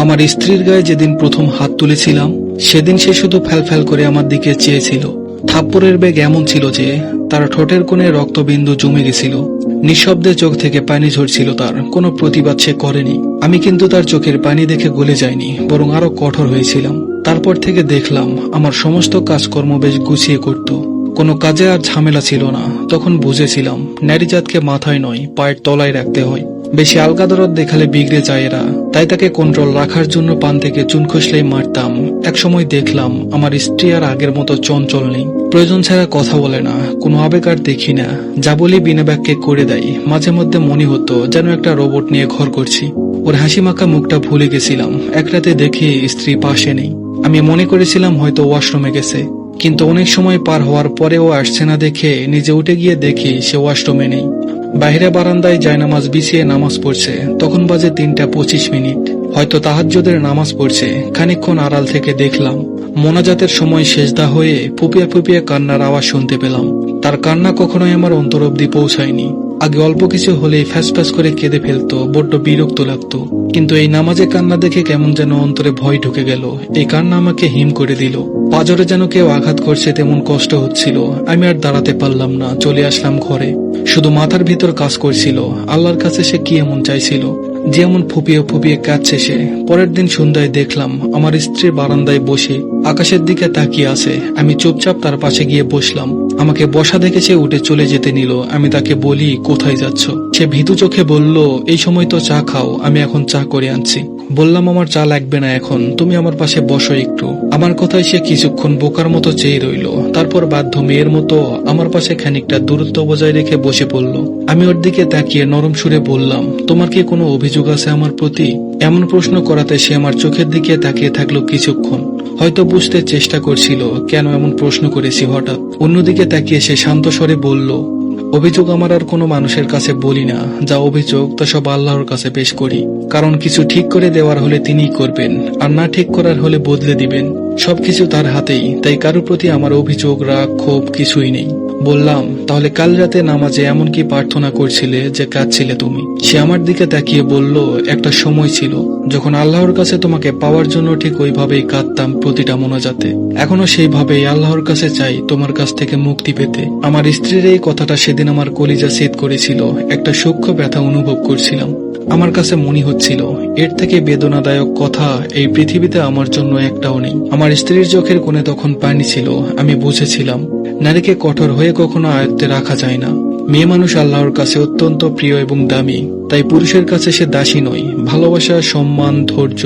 আমার স্ত্রীর গায়ে যেদিন প্রথম হাত তুলেছিলাম সেদিন সে শুধু ফ্যালফ্যাল করে আমার দিকে চেয়েছিল। থাপ্পড়ের বেগ এমন ছিল যে তার ঠোঁটের কোণে রক্তবিন্দু জমে গেছিল। নিঃশব্দে চোখ থেকে পানি ঝরছিল, তার কোনো প্রতিবাদ সে করেনি। আমি কিন্তু তার চোখের পানি দেখে গলে যায়নি, বরং আরো কঠোর হয়েছিলাম। তারপর থেকে দেখলাম আমার সমস্ত কাজকর্ম বেশ গুছিয়ে করত। কোনো কাজে আর ঝামেলা ছিল না। তখন বুঝেছিলাম নারীজাতকে মাথায় নয়, পায়ের তলায় রাখতে হয়। বেশি আলগা দরদ দেখালে বিগড়ে যায় এরা, তাই তাকে কন্ট্রোল রাখার জন্য পান থেকে চুন খসলেই মারতাম। একসময় দেখলাম আমার স্ত্রী আর আগের মতো চঞ্চল নেই। প্রয়োজন ছাড়া কথা বলে না, কোনো আবেগ আর দেখি না। যা বলি বিনা বাক্যে করে দেয়। মাঝে মধ্যে মনে হতো যেন একটা রোবট নিয়ে ঘর করছি। ওর হাসি মাখা মুখটা ভুলে গেছিলাম। এক রাতে দেখি স্ত্রী পাশে নেই। আমি মনে করেছিলাম হয়তো ওয়াশরুমে গেছে, কিন্তু অনেক সময় পার হওয়ার পরেও আসছে না দেখে নিজে উঠে গিয়ে দেখি সে ওয়াশরুমে নেই। বাইরে বারান্দায় জায়নামাজ বিছিয়ে নামাজ পড়ছে। তখন বাজে 3:25। হয়তো তাহাজ্জুদের নামাজ পড়ছে। খানিকক্ষণ আড়াল থেকে দেখলাম মোনাজাতের সময় সেজদা হয়ে ফুপিয়ে ফুপিয়ে কান্নার আওয়াজ শুনতে পেলাম। তার কান্না কখনোই আমার অন্তর অব্দি পৌঁছায়নি। আগে অল্প কিছু হলেই ফ্যাস ফ্যাস করে কেঁদে ফেলতো, বড্ড বিরক্ত লাগতো। কিন্তু এই নামাজে কান্না দেখে কেমন যেন অন্তরে ভয় ঢুকে গেল। এই কান্না আমাকে হিম করে দিল। পাজরে যেন কেউ আঘাত করছে তেমন কষ্ট হচ্ছিল। আমি আর দাঁড়াতে পারলাম না, চলে আসলাম ঘরে। শুধু মাথার ভিতর কাজ করছিল, আল্লাহর কাছে সে কি এমন চাইছিল যে এমন ফুপিয়ে ফুপিয়ে কাঁদছে সে। পরের দিন সন্ধ্যায় দেখলাম আমার স্ত্রী বারান্দায় বসে আকাশের দিকে তাকিয়ে আছে। আমি চুপচাপ তার পাশে গিয়ে বসলাম। আমাকে বসা দেখে সে উঠে চলে যেতে নিল। আমি তাকে বলি, কোথায় যাচ্ছ? সে ভীতু চোখে বলল, এই সময় তো চা খাও, আমি এখন চা করে আনছি। বললাম, আমার চা লাগবে না এখন, তুমি আমার পাশে বসো একটু। আমার কথায় সে কিছুক্ষণ বোকার মতো চেয়ে রইল। তারপর বাধ্য মেয়ের মতো আমার পাশে খানিকটা দূরত্ব বজায় রেখে বসে পড়ল। আমি ওর দিকে তাকিয়ে নরম সুরে বললাম, তোমার কি কোনো অভিযোগ আছে আমার প্রতি? এমন প্রশ্ন করাতে সে আমার চোখের দিকে তাকিয়ে থাকলো কিছুক্ষণ। হয়তো বুঝতে চেষ্টা করছিল কেন এমন প্রশ্ন করেছি হঠাৎ। অন্যদিকে তাকিয়ে সে শান্ত স্বরে বলল, অভিযোগ আমার আর কোনো মানুষের কাছে বলি না। যা অভিযোগ তা সব আল্লাহর কাছে পেশ করি। কারণ কিছু ঠিক করে দেওয়ার হলে তিনিই করবেন, আর না ঠিক করার হলে বদলে দিবেন। সবকিছু তার হাতেই। তাই কারোর প্রতি আমার অভিযোগ, রাগ, ক্ষোভ কিছুই নেই। বললাম, তাহলে কাল রাতে নামাজে এমন কি প্রার্থনা করছিলে যে কাঁদছিলে তুমি? সে আমার দিকে তাকিয়ে বলল, একটা সময় ছিল যখন আল্লাহর কাছে তোমাকে পাওয়ার জন্য ঠিক ওইভাবেই কাঁদতাম প্রতিটা মোনাজাতে। এখনো সেইভাবেই আল্লাহর কাছে চাই তোমার কাছ থেকে মুক্তি পেতে। আমার স্ত্রীর এই কথাটা সেদিন আমার কলিজা ছেদ করেছিল। একটা সূক্ষ্ম ব্যথা অনুভব করছিলাম। আমার কাছে মনে হচ্ছিল এর থেকে বেদনাদায়ক কথা এই পৃথিবীতে আমার জন্য একটাও নেই। আমার স্ত্রীর চোখের কোণে তখন পানি ছিল। আমি বুঝেছিলাম নারীকে কঠোর হয়ে কখনো আয়ত্তে রাখা যায় না। মেয়ে মানুষ আল্লাহর কাছে অত্যন্ত প্রিয় এবং দামি। তাই পুরুষের কাছে সে দাসী নয়। ভালোবাসা, সম্মান, ধৈর্য